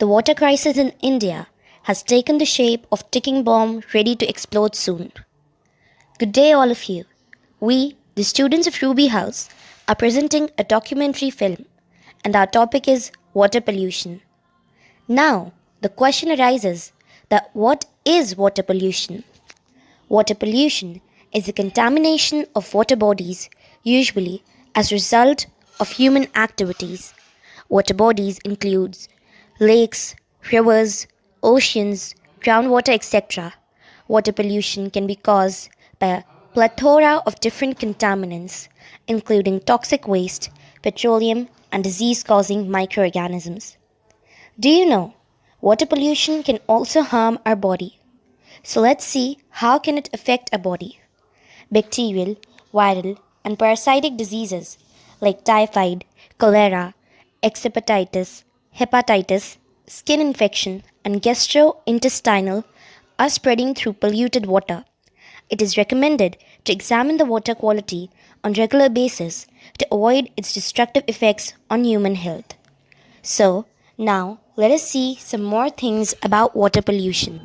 The water crisis in India has taken the shape of ticking bomb ready to explode soon. Good day all of you. We, the students of Ruby House, are presenting a documentary film and our topic is water pollution. Now, the question arises that what is water pollution? Water pollution is the contamination of water bodies, usually as a result of human activities. Water bodies includes lakes, rivers, oceans, groundwater, etc. Water pollution can be caused by a plethora of different contaminants, including toxic waste, petroleum, and disease-causing microorganisms. Do you know water pollution can also harm our body? So let's see how can it affect our body. Bacterial, viral, and parasitic diseases like typhoid, cholera, hepatitis, skin infection, and gastrointestinal are spreading through polluted water. It is recommended to examine the water quality on regular basis to avoid its destructive effects on human health. So, now let us see some more things about water pollution.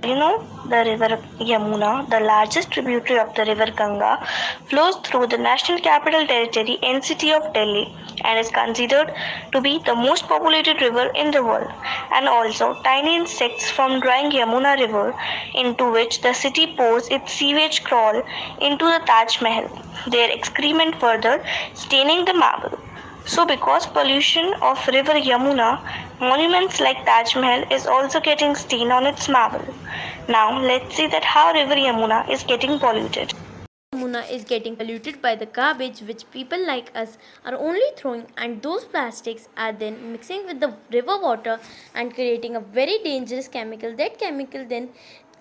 You know, the river Yamuna, the largest tributary of the river Ganga, flows through the National Capital Territory NCT of Delhi and is considered to be the most populated river in the world. And also, tiny insects from drying Yamuna River, into which the city pours its sewage, crawl into the Taj Mahal, their excrement further staining the marble. So, because pollution of river Yamuna, monuments like Taj Mahal is also getting stain on its marble. Now, let's see that how river Yamuna is getting polluted. Yamuna is getting polluted by the garbage which people like us are only throwing, and those plastics are then mixing with the river water and creating a very dangerous chemical. That chemical then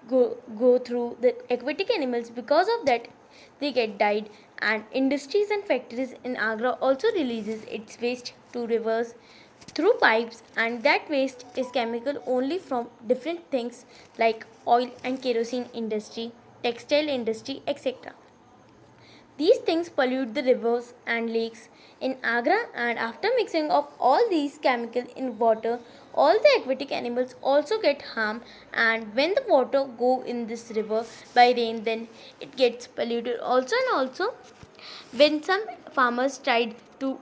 go through the aquatic animals. Because of that, they get died, and industries and factories in Agra also releases its waste to rivers through pipes, and that waste is chemical only from different things like oil and kerosene industry, textile industry, etc. These things pollute the rivers and lakes in Agra, and after mixing of all these chemicals in water, all the aquatic animals also get harmed, and when the water go in this river by rain, then it gets polluted also. And also, when some farmers tried to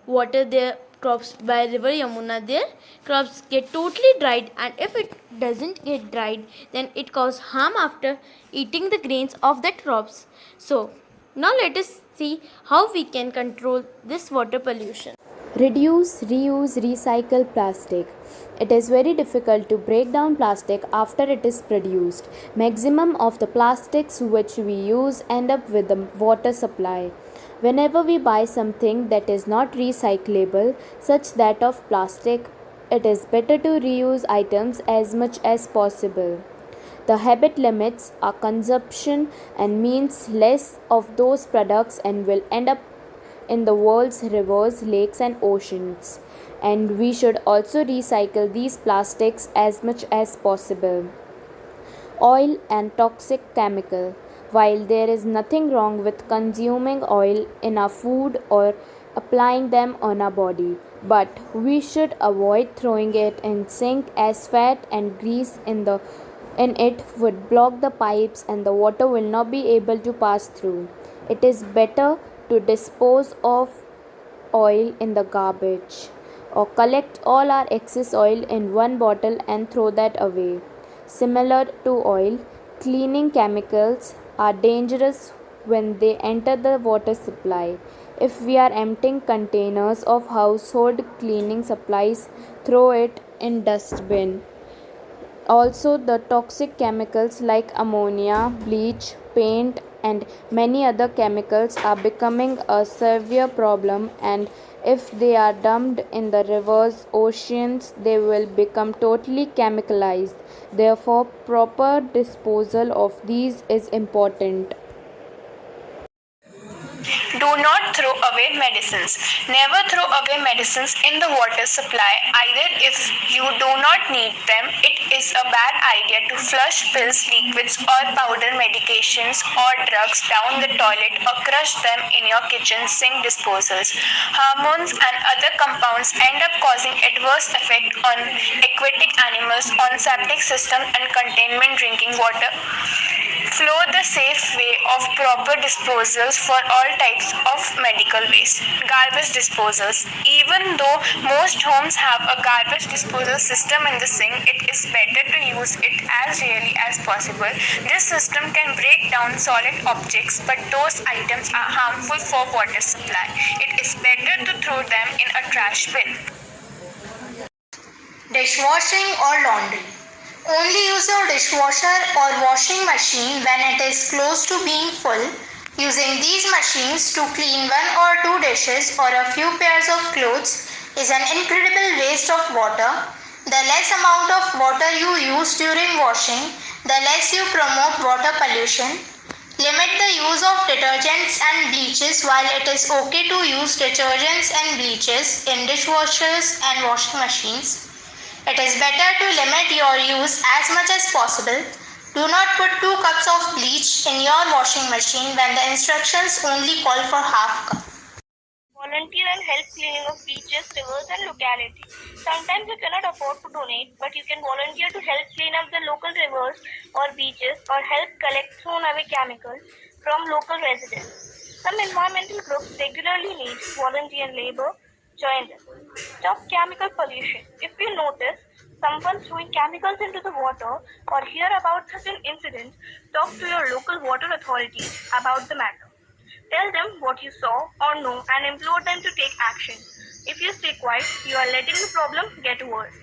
water their crops by river Yamuna, their crops get totally dried, and if it doesn't get dried, then it causes harm after eating the grains of the crops. So now let us see how we can control this water pollution. Reduce, reuse, recycle plastic. It is very difficult to break down plastic after it is produced. Maximum of the plastics which we use end up with the water supply. Whenever we buy something that is not recyclable, such that of plastic, it is better to reuse items as much as possible. The habit limits our consumption and means less of those products and will end up in the world's rivers, lakes, and oceans. And we should also recycle these plastics as much as possible. Oil and toxic chemical. While there is nothing wrong with consuming oil in our food or applying them on our body, but we should avoid throwing it in sink, as fat and grease in it would block the pipes and the water will not be able to pass through. It is better to dispose of oil in the garbage or collect all our excess oil in one bottle and throw that away. Similar to oil, cleaning chemicals are dangerous when they enter the water supply. If we are emptying containers of household cleaning supplies, throw it in dustbin. Also, the toxic chemicals like ammonia, bleach, paint, and many other chemicals are becoming a severe problem, and if they are dumped in the rivers, oceans, they will become totally chemicalized. Therefore, proper disposal of these is important. Do not throw away medicines. Never throw away medicines in the water supply, either if you do not need them. It is a bad idea to flush pills, liquids, or powder medications or drugs down the toilet or crush them in your kitchen sink disposals. Hormones and other compounds end up causing adverse effect on aquatic animals, on septic system and containment drinking water. Follow the safe way of proper disposals for all types of medical waste. Garbage disposals. Even though most homes have a garbage disposal system in the sink, it is better to use it as rarely as possible. This system can break down solid objects, but those items are harmful for water supply. It is better to throw them in a trash bin. Dishwashing or laundry. Only use your dishwasher or washing machine when it is close to being full. Using these machines to clean one or two dishes or a few pairs of clothes is an incredible waste of water. The less amount of water you use during washing, the less you promote water pollution. Limit the use of detergents and bleaches. While it is okay to use detergents and bleaches in dishwashers and washing machines, it is better to limit your use as much as possible. Do not put 2 cups of bleach in your washing machine when the instructions only call for half cup. Volunteer and help cleaning of beaches, rivers and localities. Sometimes you cannot afford to donate, but you can volunteer to help clean up the local rivers or beaches or help collect thrown away chemicals from local residents. Some environmental groups regularly need volunteer labor. Join them. Stop chemical pollution. If you notice someone throwing chemicals into the water or hear about such an incident, talk to your local water authorities about the matter. Tell them what you saw or know and implore them to take action. If you stay quiet, you are letting the problem get worse.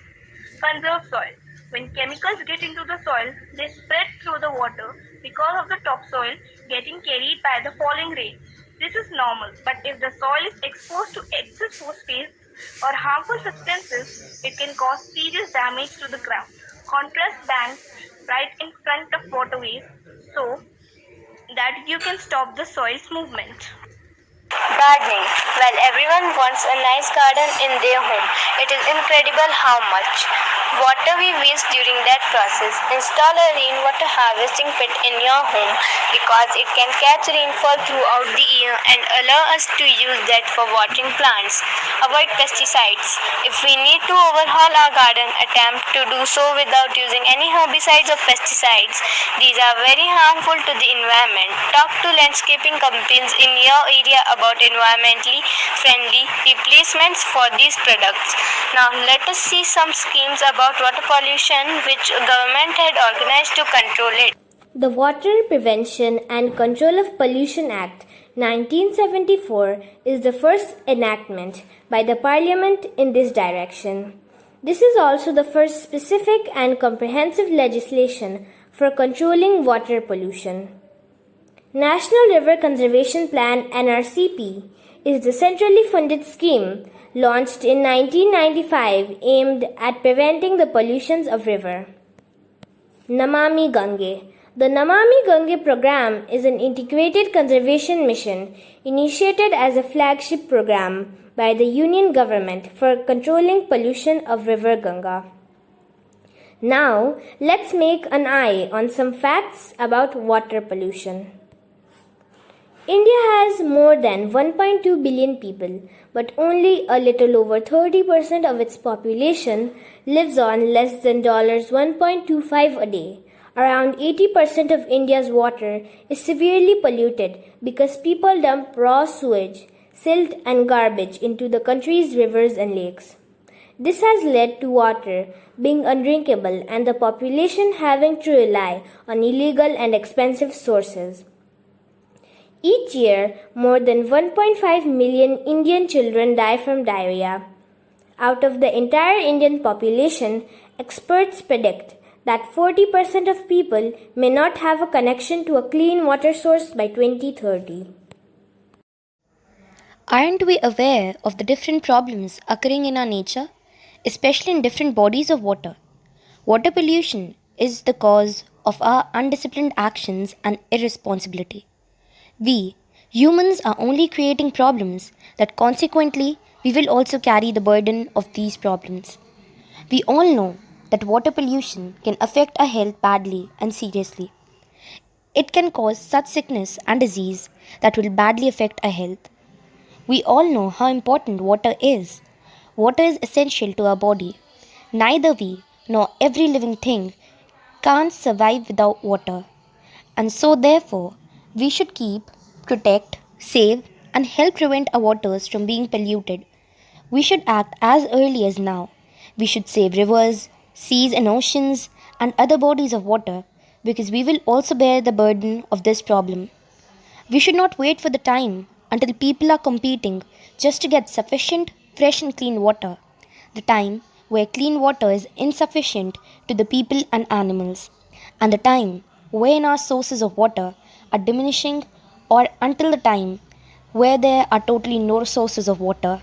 Conserve soil. When chemicals get into the soil, they spread through the water because of the topsoil getting carried by the falling rain. This is normal, but if the soil is exposed to excess phosphates or harmful substances, it can cause serious damage to the ground. Contrast banks right in front of waterways so that you can stop the soil's movement. Gardening. Well, everyone wants a nice garden in their home. It is incredible how much water we waste during that process. Install a rainwater harvesting pit in your home because it can catch rainfall throughout the year and allow us to use that for watering plants. Avoid pesticides. If we need to overhaul our garden, attempt to do so without using any herbicides or pesticides. These are very harmful to the environment. Talk to landscaping companies in your area about environmentally friendly replacements for these products. Now let us see some schemes about water pollution which government had organized to control it. The Water Prevention and Control of Pollution Act 1974 is the first enactment by the Parliament in this direction. This is also the first specific and comprehensive legislation for controlling water pollution. National River Conservation Plan (NRCP) is the centrally funded scheme launched in 1995 aimed at preventing the pollutions of river. Namami Gange. The Namami Gange program is an integrated conservation mission initiated as a flagship program by the Union government for controlling pollution of River Ganga. Now, let's make an eye on some facts about water pollution. India has more than 1.2 billion people, but only a little over 30% of its population lives on less than $1.25 a day. Around 80% of India's water is severely polluted because people dump raw sewage, silt and garbage into the country's rivers and lakes. This has led to water being undrinkable and the population having to rely on illegal and expensive sources. Each year, more than 1.5 million Indian children die from diarrhea. Out of the entire Indian population, experts predict that 40% of people may not have a connection to a clean water source by 2030. Aren't we aware of the different problems occurring in our nature, especially in different bodies of water? Water pollution is the cause of our undisciplined actions and irresponsibility. We, Humans are only creating problems that consequently we will also carry the burden of these problems. We all know that water pollution can affect our health badly and seriously. It can cause such sickness and disease that will badly affect our health. We all know how important water is. Water is essential to our body. Neither we nor every living thing can't survive without water. And so, therefore, we should keep, protect, save, and help prevent our waters from being polluted. We should act as early as now. We should save rivers, seas, and oceans and other bodies of water because we will also bear the burden of this problem. We should not wait for the time until people are competing just to get sufficient, fresh, and clean water. The time where clean water is insufficient to the people and animals, and the time when our sources of water are diminishing, or until the time where there are totally no sources of water.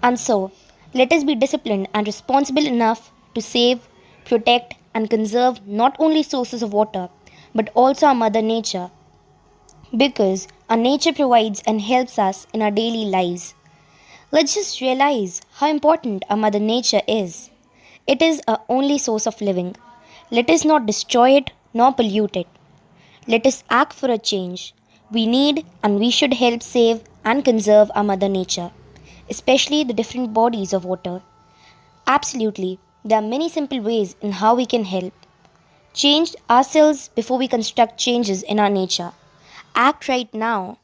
And so, let us be disciplined and responsible enough to save, protect, and conserve not only sources of water but also our Mother Nature because our nature provides and helps us in our daily lives. Let's just realize how important our Mother Nature is. It is our only source of living. Let us not destroy it nor pollute it. Let us act for a change. We need and we should help save and conserve our Mother Nature, especially the different bodies of water. Absolutely, there are many simple ways in how we can help. Change ourselves before we construct changes in our nature. Act right now